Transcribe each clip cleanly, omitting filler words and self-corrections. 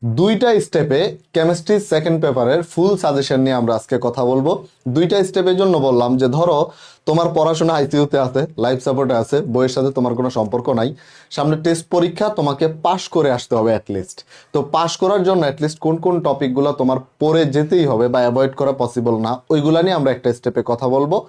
দুইটা স্টেপে chemistry second পেপারের ফুল সাজেশন নিয়ে আমরা আজকে কথা বলবো। দুইটা স্টেপের জন্য বললাম যে ধরো তোমার পড়াশোনা আইসিইউতে আছে, লাইফ সাপোর্টে আছে, বইয়ের সাথে তোমার কোনো সম্পর্ক নাই, সামনে টেস্ট পরীক্ষা, তোমাকে পাশ করে আসতে হবে অ্যাটলিস্ট। তো পাশ করার জন্য অ্যাটলিস্ট কোন কোন টপিকগুলো তোমার পড়ে যেতেই হবে বা অ্যাভয়েড করা পসিবল না, ওইগুলা নিয়ে আমরা একটা স্টেপে কথা বলবো।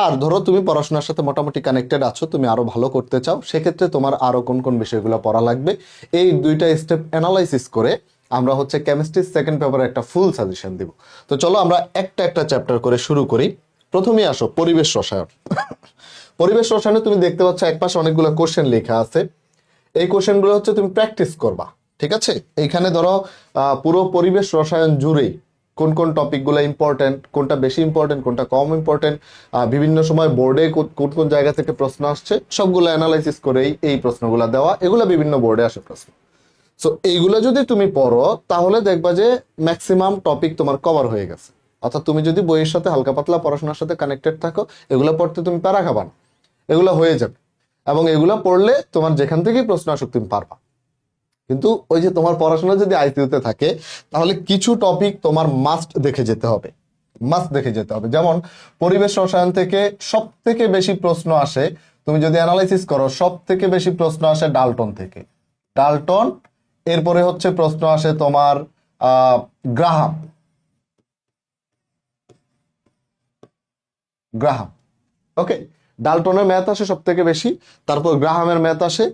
আর ধরো তুমি পড়াশোনার সাথে মোটামুটি কানেক্টেড আছো, তুমি আরো ভালো করতে চাও, সেক্ষেত্রে তোমার আরো কোন কোন বিষয়গুলো পড়া লাগবে, এই দুইটা স্টেপ অ্যানালাইসিস করে আমরা হচ্ছে কেমিস্ট্রি সেকেন্ড পেপারে একটা ফুল সাজেশন দিব। তো চলো আমরা একটা একটা চ্যাপ্টার করে শুরু করি। প্রথমেই আসো পরিবেশ রসায়ন। পরিবেশ রসায়নে তুমি দেখতে পাচ্ছ এক পাশে অনেকগুলো কোশ্চেন লেখা আছে। এই কোশ্চেনগুলো হচ্ছে তুমি প্র্যাকটিস করবা, ঠিক আছে? এইখানে ধরো পুরো পরিবেশ রসায়ন জুড়েই কোন কোন টপিকগুলো ইম্পর্টেন্ট, কোনটা বেশি ইম্পর্টেন্ট, কোনটা কম ইম্পর্টেন্ট, বিভিন্ন সময় বোর্ডে কোন কোন জায়গা থেকে প্রশ্ন আসছে, সবগুলো অ্যানালাইসিস করেই এই প্রশ্নগুলো দেওয়া। এগুলো বিভিন্ন বোর্ডে আসে প্রশ্ন। সো এইগুলো যদি তুমি পড়ো তাহলে দেখবা যে ম্যাক্সিমাম টপিক তোমার কভার হয়ে গেছে। অর্থাৎ তুমি যদি বইয়ের সাথে হালকা পাতলা পড়াশোনার সাথে কানেক্টেড থাকো, এগুলো পড়তে তুমি প্যারা খাবা না, এগুলো হয়ে যাবে। এবং এগুলো পড়লে তোমার যেখান থেকেই প্রশ্ন আসুক তুমি পারবা। কিন্তু ওই যে তোমার পড়াশোনা যদি আইসিইউতে থাকে তাহলে কিছু টপিক তোমার মাস্ট দেখে যেতে হবে, মাস্ট দেখে যেতে হবে। যেমন পরিবেশ রসায়ন থেকে সব থেকে বেশি প্রশ্ন আসে, তুমি যদি অ্যানালাইসিস করো, সব থেকে বেশি প্রশ্ন আসে ডাল্টন থেকে। ডাল্টন, এরপরে হচ্ছে প্রশ্ন আসে তোমার গ্রাহাম। গ্রাহাম, ওকে। ডাল্টনের ম্যাথ আসে সব থেকে বেশি, তারপর গ্রাহামের ম্যাথ আসে।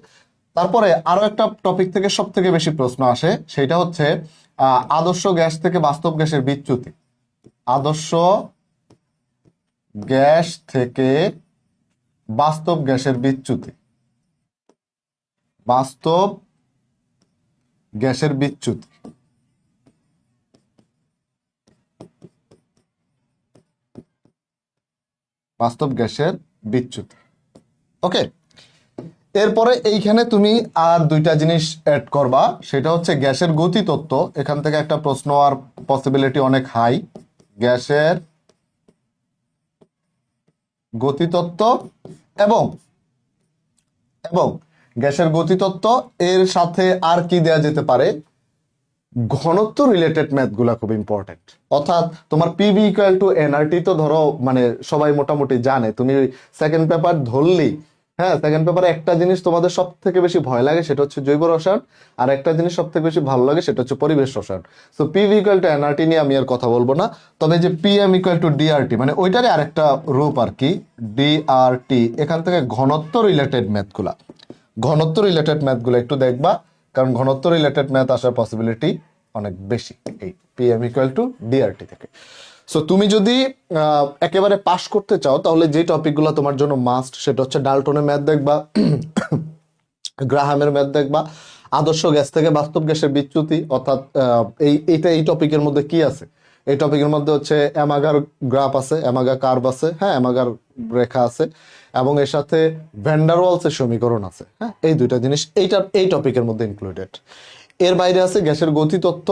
তারপরে আরো একটা টপিক থেকে সব থেকে বেশি প্রশ্ন আসে, সেটা হচ্ছে আদর্শ গ্যাস থেকে বাস্তব গ্যাসের বিচ্যুতি। আদর্শ গ্যাস থেকে বাস্তব গ্যাসের বিচ্যুতি। বাস্তব গ্যাসের বিচ্যুতি। বাস্তব গ্যাসের বিচ্যুতি, ওকে। এরপরে এইখানে তুমি আর দুইটা জিনিস অ্যাড করবা, সেটা হচ্ছে গ্যাসের গতি তত্ত্ব। এখান থেকে একটা প্রশ্ন আর পসিবিলিটি অনেক হাই। গ্যাসের গতি তত্ত্ব এবং এবং গ্যাসের গতি তত্ত্ব, এর সাথে আর কি দেয়া যেতে পারে, ঘনত্ব রিলেটেড ম্যাথ গুলা খুব ইম্পর্টেন্ট। অর্থাৎ তোমার পিভি ইকুয়াল টু এনআরটি তো ধরো মানে সবাই মোটামুটি জানে, তুমি সেকেন্ড পেপার ধরলেই, হ্যাঁ, সেকেন্ড পেপারে একটা জিনিস তোমাদের সব থেকে বেশি ভয় লাগে, সেটা হচ্ছে জৈব রসায়ন। আর একটা জিনিস সব থেকে বেশি ভালো লাগে, সেটা হচ্ছে পরিবেশ রসায়ন। So PV equal to nRT নিয়ে আমি আর কথা বলবো না। তবে যে পিএম ইকুয়াল টু ডিআরটি, মানে ওইটারই আরেকটা রূপ আর কি, ডিআরটি, এখান থেকে ঘনত্ব রিলেটেড ম্যাথগুলা, ঘনত্ব রিলেটেড ম্যাথগুলো একটু দেখবা, কারণ ঘনত্ব রিলেটেড ম্যাথ আসার পসিবিলিটি অনেক বেশি এই পিএম ইকুয়াল টু ডিআরটি থেকে। সো তুমি যদি একেবারে পাস করতে চাও তাহলে যে টপিকগুলো তোমার জন্য মাস্ট, সেটা হচ্ছে ডাল্টনের ম্যাথ দেখবা, গ্রাহামের ম্যাথ দেখবা, আদর্শ গ্যাস থেকে বাস্তব গ্যাসের বিচ্যুতি, অর্থাৎ এই টপিকের মধ্যে কি আছে। এই টপিকের মধ্যে হচ্ছে অ্যামাগার গ্রাফ আছে, অ্যামাগা কার্ভ আছে, হ্যাঁ, অ্যামাগার রেখা আছে, এবং এর সাথে ভ্যান্ডারওয়ালসের সমীকরণ আছে। হ্যাঁ, এই দুইটা জিনিস এই টপিকের মধ্যে ইনক্লুডেড। এর বাইরে আছে গ্যাসের গতি তত্ত্ব,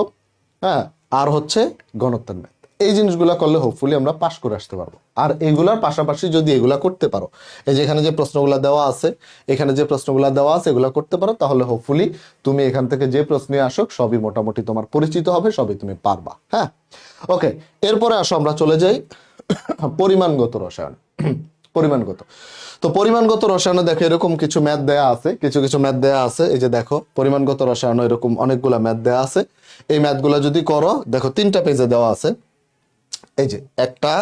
হ্যাঁ, আর হচ্ছে ঘনত্বের ম্যাথ। এই জিনিসগুলা করলে হোপফুলি আমরা পাস করে আসতে পারবো। আর এগুলার পাশাপাশি যদি এগুলা করতে পারো, এই যে এখানে যে প্রশ্নগুলা দেওয়া আছে, এখানে যে প্রশ্নগুলা দেওয়া আছে, এগুলা করতে পারো, তাহলে হোপফুলি তুমি এখান থেকে যে প্রশ্নে আসুক সবই মোটামুটি তোমার পরিচিত হবে, সবই তুমি পারবা। হ্যাঁ, ওকে। এরপরে আসো আমরা চলে যাই পরিমাণগত রসায়ন। পরিমাণগত, তো পরিমাণগত রসায়নে দেখো এরকম কিছু ম্যাথ দেয়া আছে, কিছু কিছু ম্যাথ দেয়া আছে। এই যে দেখো পরিমাণগত রসায়ন এরকম অনেকগুলা ম্যাথ দেয়া আছে। এই ম্যাথগুলা যদি করো, দেখো 3টা পেজে দেওয়া আছে। এই যে 1টা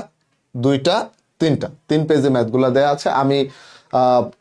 2টা 3টা, 3 পেজে ম্যাথগুলা দেয়া আছে। আমি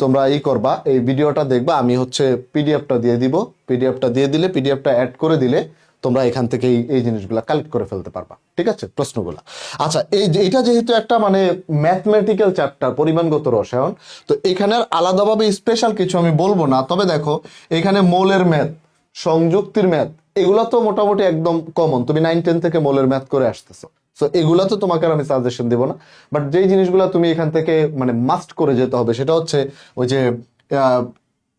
তোমরা করবা, এই ভিডিওটা দেখবা, আমি হচ্ছে পিডিএফটা দিয়ে দিব। পিডিএফটা দিয়ে দিলে, পিডিএফটা অ্যাড করে দিলে তোমরা এখান থেকে এই জিনিসগুলা কালেক্ট করে ফেলতে পারবা, ঠিক আছে, প্রশ্নগুলা। আচ্ছা, এইটা যেহেতু একটা মানে ম্যাথমেটিক্যাল চ্যাপ্টার, পরিমাণগত রসায়ন, তো এখানে আর আলাদাভাবে স্পেশাল কিছু আমি বলবো না। তবে দেখো এখানে মোলের ম্যাথ, সংযুক্তির ম্যাথ, এগুলা তো মোটামুটি একদম কমন, তুমি 9-10 থেকে মোলের ম্যাথ করে আসতেছো। সো এগুলা তো তোমাকে আর আমি সাজেশন দিব না। বাট যেই জিনিসগুলো তুমি এখান থেকে মানে মাস্ট করে যেতে হবে, সেটা হচ্ছে ওই যে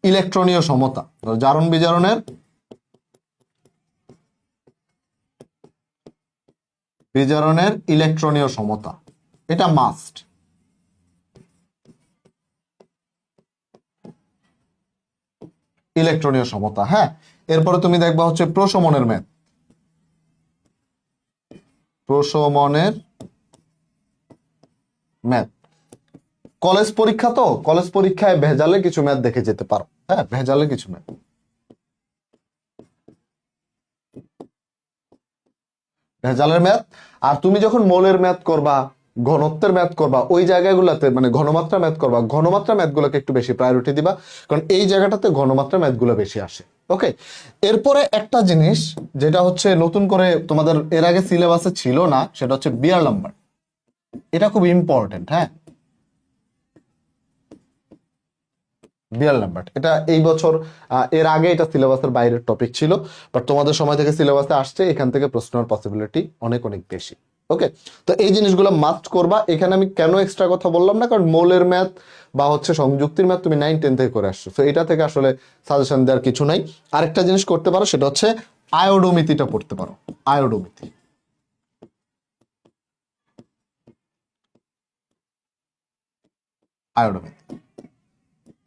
ইলেকট্রনীয় সমতা, জারণ বিজারণের ইলেকট্রনীয় সমতা, এটা মাস্ট। ইলেকট্রনীয় সমতা, হ্যাঁ। এরপরে তুমি দেখবা হচ্ছে প্রশমনের ম্যাথ, প্রশমনের ম্যাথ। কলেজ পরীক্ষা তো, কলেজ পরীক্ষায় ভেজালে কিছু ম্যাথ দেখে যেতে পারো। হ্যাঁ, ভেজালে কিছু ম্যাথ, ভেজালের ম্যাথ। আর তুমি যখন মোলের ম্যাথ করবা, ঘনত্বের ম্যাথ করবা, ওই জায়গাগুলোতে মানে ঘনমাত্রা ম্যাথ করবা, ঘনমাত্রা ম্যাথগুলোকে একটু বেশি প্রায়োরিটি দিবা, কারণ এই জায়গাটাতে ঘনমাত্রা ম্যাথগুলো বেশি আসে। ওকে, এরপরে একটা জিনিস যেটা হচ্ছে নতুন করে তোমাদের এর আগে সিলেবাসে ছিল না, সেটা হচ্ছে বিয়ার নাম্বার। এটা খুব ইম্পর্টেন্ট। হ্যাঁ, বিয়ার নাম্বার এটা এই বছর এর আগে এটা সিলেবাসের বাইরের টপিক ছিল, বাট তোমাদের সময় থেকে সিলেবাসে আসছে, এখান থেকে প্রশ্নের পসিবিলিটি অনেক অনেক বেশি। ওকে, তো এই জিনিসগুলো মাস্ট করবা। এখানে আমি কেন এক্সট্রা কথা বললাম না, কারণ মোলের ম্যাথ বা হচ্ছে সংযুক্তির ম্যাথ তুমি 9-10 থেকে করে আসছো, তো এটা থেকে আসলে সাজেশন দেওয়ার কিছু নাই। আরেকটা জিনিস করতে পারো, সেটা হচ্ছে আয়োডোমিতিটা পড়তে পারো। আয়োডোমিতি, আয়োডোমিতি,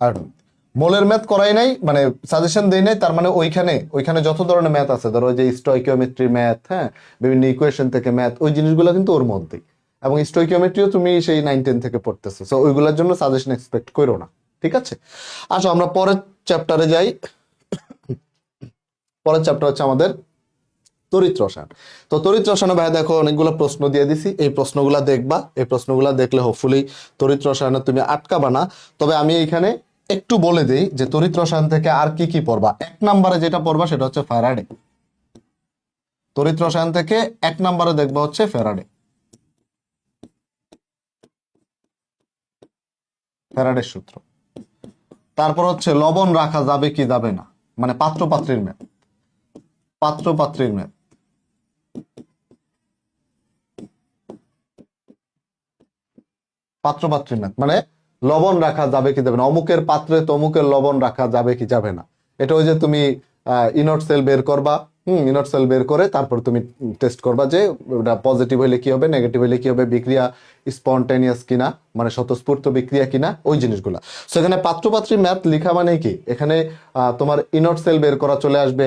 আয়োডোমিতি। মোলের ম্যাথ করাই নাই মানে সাজেশন দেই নাই, তার মানে ওইখানে ওইখানে যত ধরনের ম্যাথ আছে, ধরো যে স্টয়কিওমেট্রি ম্যাথ, হ্যাঁ, বিভিন্ন ইকুয়েশন থেকে ম্যাথ, ওই জিনিসগুলো কিন্তু ওর মধ্যেই। এবং স্টয়কিওমেট্রিও তুমি সেই 9-10 থেকে পড়তেছো, সো ওইগুলোর জন্য সাজেশন এক্সপেক্ট করো না। ঠিক আছে, আসো আমরা পরের চ্যাপ্টারে যাই। পরের চ্যাপ্টার হচ্ছে আমাদের তড়িৎ রসায়ন। তো তড়িৎ রসায়নে ভাই দেখো অনেকগুলো প্রশ্ন দিয়ে দিছি, এই প্রশ্নগুলা দেখবা, এই প্রশ্নগুলা দেখলে হোপফুলি তড়িৎ রসায়নে তুমি আটকাবা না। তবে আমি এখানে একটু বলে দিই যে তড়িৎ রসায়ন থেকে আর কি কি পড়বা। 1 নম্বরে যেটা পড়বা সেটা হচ্ছে ফ্যারাডে। তড়িৎ রসায়ন থেকে 1 নম্বরে দেখবা হচ্ছে ফ্যারাডে, ফ্যারাডের সূত্র। তারপর হচ্ছে লবণ রাখা যাবে কি যাবে না, মানে পাত্র পাত্রীর ম্যাথ, পাত্র পাত্রীর ম্যাথ। পাত্র পাত্রীর ম্যাথ মানে লবণ রাখা যাবে কি যাবে না, অমুকের পাত্রে তমুকের লবণ রাখা যাবে কি যাবে না। এটা ওই যে তুমি ইনট সেল বের করবা, ইনট সেল বের করে তারপর তুমি টেস্ট করবা যে ওটা পজিটিভ হইলে কি হবে, নেগেটিভ হইলে কি হবে, বিক্রিয়া স্পন্টেনিয়াস কিনা, মানে স্বতঃস্ফূর্ত বিক্রিয়া কিনা, ওই জিনিসগুলা। সো এখানে পাত্রপাত্রী ম্যাথ লিখা মানে কি, এখানে তোমার ইনট সেল বের করা চলে আসবে,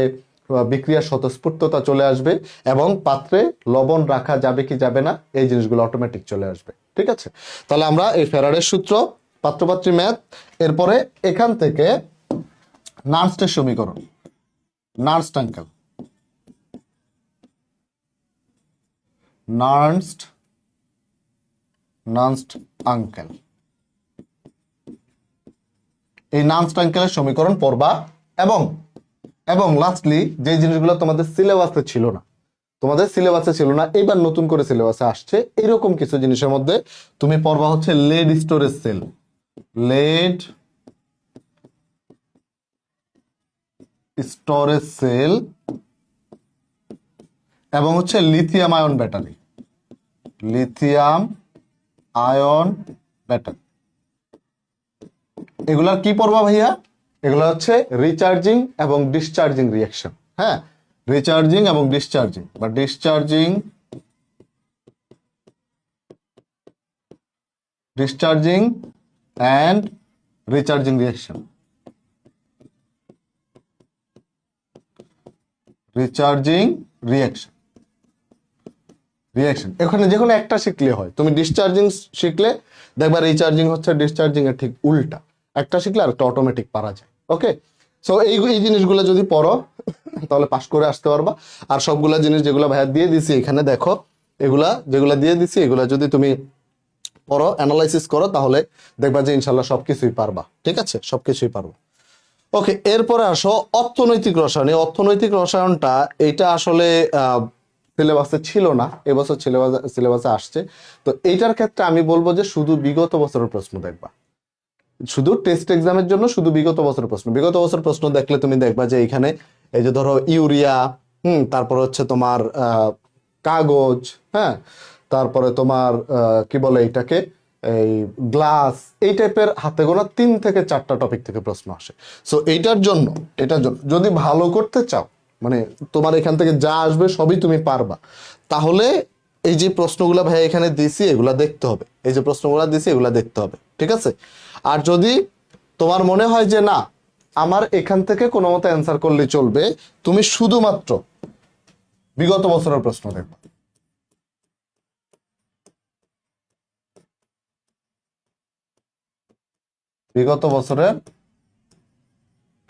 বিক্রিয়ার স্বতঃস্ফূর্ততা চলে আসবে, এবং পাত্রে লবণ রাখা যাবে কি যাবে না, এই জিনিসগুলো অটোমেটিক চলে আসবে। ঠিক আছে, তাহলে আমরা এই ফ্যারাডের সূত্র, পাত্রপাত্রী ম্যাথ, এরপরে এখান থেকে নার্স্টের সমীকরণ, নার্স্ট আঙ্কেল, নার্স্ট নার্স্ট আঙ্কেল, এই নার্স্ট আঙ্কেলের সমীকরণ পড়বা। এবং এবং লাস্টলি যে জিনিসগুলো তোমাদের সিলেবাসে ছিল না, তোমাদের সিলেবাসে ছিল না, এবার নতুন করে সিলেবাসে আসছে, এরকম কিছু জিনিসের মধ্যে তুমি পড়বা হচ্ছে lead storage cell, lead storage cell, এবং হচ্ছে lithium ion battery, lithium ion battery. এগুলা কি পড়বা ভাইয়া, এগুলো হচ্ছে রিচার্জিং এবং ডিসচার্জিং রিঅ্যাকশন। হ্যাঁ, রিচার্জিং এবং ডিসচার্জিং বা discharging and recharging reaction, recharging reaction, reaction এখানে যে কোনো একটা শিখলে হয়। তুমি ডিসচার্জিং শিখলে দেখবা রিচার্জিং হচ্ছে ডিসচার্জিং এর ঠিক উল্টা, একটা শিখলে আর একটা অটোমেটিক পারা যায়। ওকে, সো এই জিনিসগুলো যদি পড়ো তাহলে পাস করে আসতে পারবা। আর সবগুলা জিনিস যেগুলো ভাইয়া দিয়ে দিছি এখানে দেখো, এগুলা যেগুলা দিয়ে দিছি এগুলা যদি তুমি পড়ো, অ্যানালাইসিস করো, তাহলে দেখবা যে ইনশাল্লাহ সবকিছুই পারবা। ঠিক আছে, সবকিছুই পারবো। ওকে, এরপরে আসো অর্থনৈতিক রসায়ন। এই অর্থনৈতিক রসায়নটা এটা আসলে সিলেবাসে ছিল না, এবছর সিলেবাসে আসছে। তো এইটার ক্ষেত্রে আমি বলবো যে শুধু বিগত বছরের প্রশ্ন দেখবা, শুধু টেস্ট এক্সামের জন্য শুধু বিগত বছরের প্রশ্ন, বিগত বছর প্রশ্ন দেখলে তুমি দেখবা যে এখানে এই যে ধরো ইউরিয়া, তারপর হচ্ছে তোমার কাগজ, হ্যাঁ, তারপরে তোমার কি বলে এটাকে, এই গ্লাস, এই টাইপের হাতে গোনা 3 থেকে 4টা টপিক থেকে প্রশ্ন আসে। সো এটার জন্য যদি ভালো করতে চাও, মানে তোমার এখান থেকে যা আসবে সবই তুমি পারবা, তাহলে এই যে প্রশ্নগুলা ভাই এখানে দিছি এগুলা দেখতে হবে, এই যে প্রশ্নগুলা দিছি এগুলা দেখতে হবে। ঠিক আছে, আর যদি তোমার মনে হয় যে না আমার এখান থেকে কোনো মতো অ্যান্সার করলে চলবে, তুমি শুধুমাত্র বিগত বছরের প্রশ্ন দেখবা, বিগত বছরের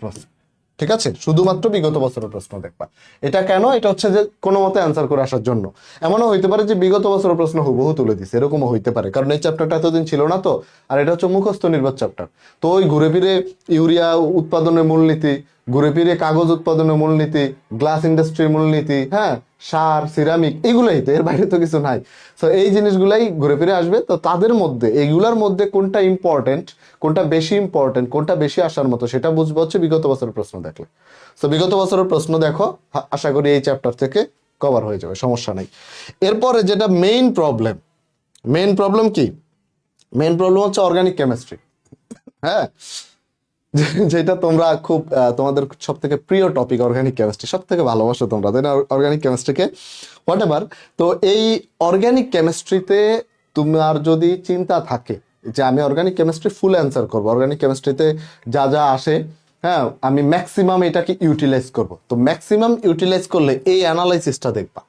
প্রশ্ন, ঠিক আছে, শুধুমাত্র বিগত বছরের প্রশ্ন দেখবা। এটা কেন? এটা হচ্ছে যে কোনো মতে অ্যান্সার করে আসার জন্য। এমনও হইতে পারে যে বিগত বছরের প্রশ্ন হুবহু তুলে দিছে, এরকমও হইতে পারে, কারণ এই চ্যাপ্টারটা এতদিন ছিল না তো। আর এটা হচ্ছে মুখস্থ নির্ভর চ্যাপ্টার। তো ওই ঘুরে ফিরে ইউরিয়া উৎপাদনের মূলনীতি, ঘুরে ফিরে কাগজ উৎপাদনের মূলনীতি, গ্লাস ইন্ডাস্ট্রির মূলনীতি, হ্যাঁ, সার, সিরামিক, এগুলাই তো, এর বাইরে তো কিছু নাই। তো এই জিনিসগুলাই ঘুরে ফিরে আসবে। তো তাদের মধ্যে, এইগুলার মধ্যে কোনটা ইম্পর্টেন্ট, কোনটা বেশি ইম্পর্টেন্ট, কোনটা বেশি আসার মতো, সেটা বুঝবো হচ্ছে বিগত বছরের প্রশ্ন দেখলে। তো বিগত বছরের প্রশ্ন দেখো, আশা করি এই চ্যাপ্টার থেকে কভার হয়ে যাবে, সমস্যা নাই। এরপরে যেটা মেইন প্রবলেম, মেইন প্রবলেম কি? মেইন প্রবলেম হচ্ছে অর্গানিক কেমিস্ট্রি। হ্যাঁ, যেটা তোমরা খুব তোমাদের সব থেকে প্রিয় টপিক, অর্গানিক কেমিস্ট্রি, সব থেকে ভালোবাসো তোমরা, তাই না, অর্গানিক কেমিস্ট্রিকে, হোয়াট এভার। তো এই অর্গানিক কেমিস্ট্রিতে তোমার যদি চিন্তা থাকে যে আমি অর্গানিক কেমিস্ট্রি ফুল অ্যান্সার করবো, অর্গানিক কেমিস্ট্রিতে যা যা আসে, হ্যাঁ, আমি ম্যাক্সিমাম এটাকে ইউটিলাইজ করব, তো ম্যাক্সিমাম ইউটিলাইজ করলে এই অ্যানালাইসিসটা দেখবা,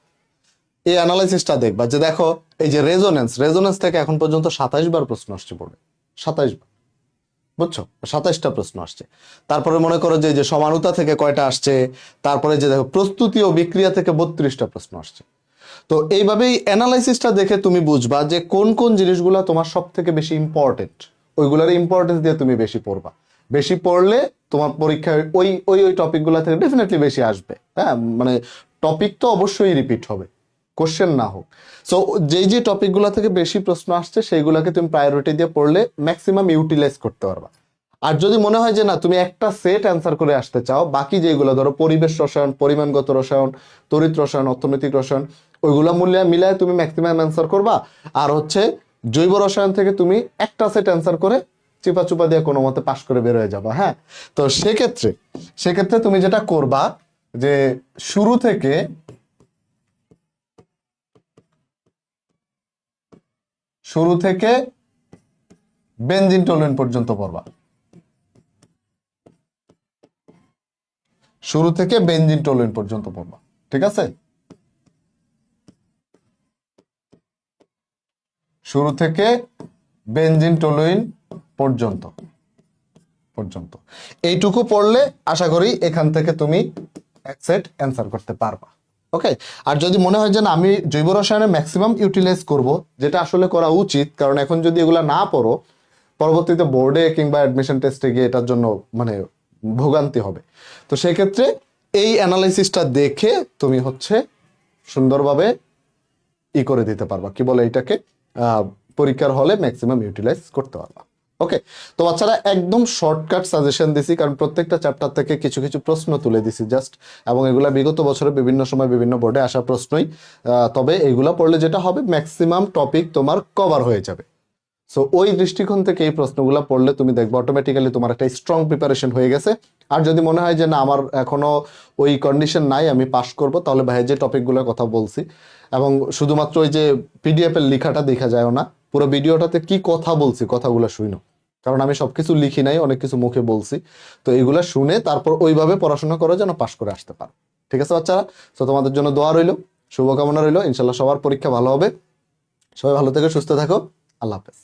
এই অ্যানালাইসিসটা দেখবা যে দেখো, এই যে রেজোনেন্স, রেজোনেন্স থেকে এখন পর্যন্ত 27 বার প্রশ্ন আসছে বোর্ডে, 27 বার, বুঝছো, 27টা প্রশ্ন আসছে। তারপরে মনে করো যে যে সমানুতা থেকে কয়টা আসছে, তারপরে যে দেখো প্রস্তুতি ও বিক্রিয়া থেকে 32টা প্রশ্ন আসছে। তো এইভাবেই অ্যানালাইসিসটা দেখে তুমি বুঝবা যে কোন কোন জিনিসগুলো তোমার সব থেকে বেশি ইম্পর্টেন্ট, ওইগুলোর ইম্পর্টেন্স দিয়ে তুমি বেশি পড়বা। বেশি পড়লে তোমার পরীক্ষায় ওই ওই ওই টপিকগুলো থেকে ডেফিনেটলি বেশি আসবে। হ্যাঁ, মানে টপিক তো অবশ্যই রিপিট হবে, কোশ্চেন না হোক। সো যেই যে টপিকগুলো থেকে বেশি প্রশ্ন আসছে সেইগুলোকে তুমি প্রায়োরিটি দিয়ে পড়লে ম্যাক্সিমাম ইউটিলাইজ করতে পারবা। আর যদি মনে হয় যে না, তুমি একটা সেট অ্যান্সার করে আসতে চাও, বাকি যেগুলো ধরো পরিবেশ রসায়ন, পরিমাণগত রসায়ন, তড়িৎ রসায়ন, অর্থনৈতিক রসায়ন, ওইগুলো মিলায় তুমি ম্যাক্সিমাম অ্যান্সার করবা। আর হচ্ছে জৈব রসায়ন থেকে তুমি একটা সেট অ্যান্সার করে চিপা চুপা দিয়ে কোনো মতে পাশ করে বের হয়ে যাবা। হ্যাঁ, তো সেক্ষেত্রে সেক্ষেত্রে তুমি যেটা করবা যে শুরু থেকে বেনজিন টলুইন পর্যন্ত পড়বা, শুরু থেকে বেনজিন টলুইন পর্যন্ত পড়বা, ঠিক আছে, শুরু থেকে বেনজিন টলুইন পর্যন্ত পর্যন্ত এইটুকু পড়লে আশা করি এখান থেকে তুমি এক সেট অ্যান্সার করতে পারবা। ওকে। আর যদি মনে হয় যে না, আমি জৈব রসায়নে ম্যাক্সিমাম ইউটিলাইজ করব, যেটা আসলে করা উচিত, কারণ এখন যদি এগুলা না পড়ো পরবর্তীতে বোর্ডে কিংবা অ্যাডমিশন টেস্টে গিয়ে এটার জন্য মানে ভোগান্তি হবে। তো সেক্ষেত্রে এই অ্যানালাইসিসটা দেখে তুমি হচ্ছে সুন্দরভাবে করে দিতে পারবা, কি বলে এটাকে, পরীক্ষার হলে ম্যাক্সিমাম ইউটিলাইজ করতে পারবা। ওকে। তো বাচ্চারা একদম শর্টকাট সাজেশন দিছি, কারণ প্রত্যেকটা চ্যাপ্টার থেকে কিছু কিছু প্রশ্ন তুলে দিছি জাস্ট, এবং এগুলা বিগত বছরে বিভিন্ন সময় বিভিন্ন বোর্ডে আসা প্রশ্নই। তবে এগুলা পড়লে যেটা হবে, ম্যাক্সিমাম টপিক তোমার কভার হয়ে যাবে। সো ওই দৃষ্টিকোণ থেকে এই প্রশ্নগুলো পড়লে তুমি দেখবে অটোমেটিক্যালি তোমার একটা স্ট্রং প্রিপারেশন হয়ে গেছে। আর যদি মনে হয় যে না, আমার এখনো ওই কন্ডিশন নাই, আমি পাস করব, তাহলে ভাই যে টপিকগুলোর কথা বলছি, এবং শুধুমাত্র ওই যে পিডিএফ এর লেখাটা দেখা যায় না, পুরো ভিডিওটাতে কি কথা বলছি কথাগুলো শুনো, কারণ আমি সবকিছু লিখি নাই, অনেক কিছু মুখে বলছি। তো এইগুলা শুনে তারপর ওইভাবে পড়াশোনা করো যেন পাস করে আসতে পারো। ঠিক আছে বাচ্চারা? তো তোমাদের জন্য দোয়া রইলো, শুভকামনা রইলো, ইনশাল্লাহ সবার পরীক্ষা ভালো হবে। সবাই ভালো থেকে সুস্থ থাকো। আল্লাহ হাফেজ।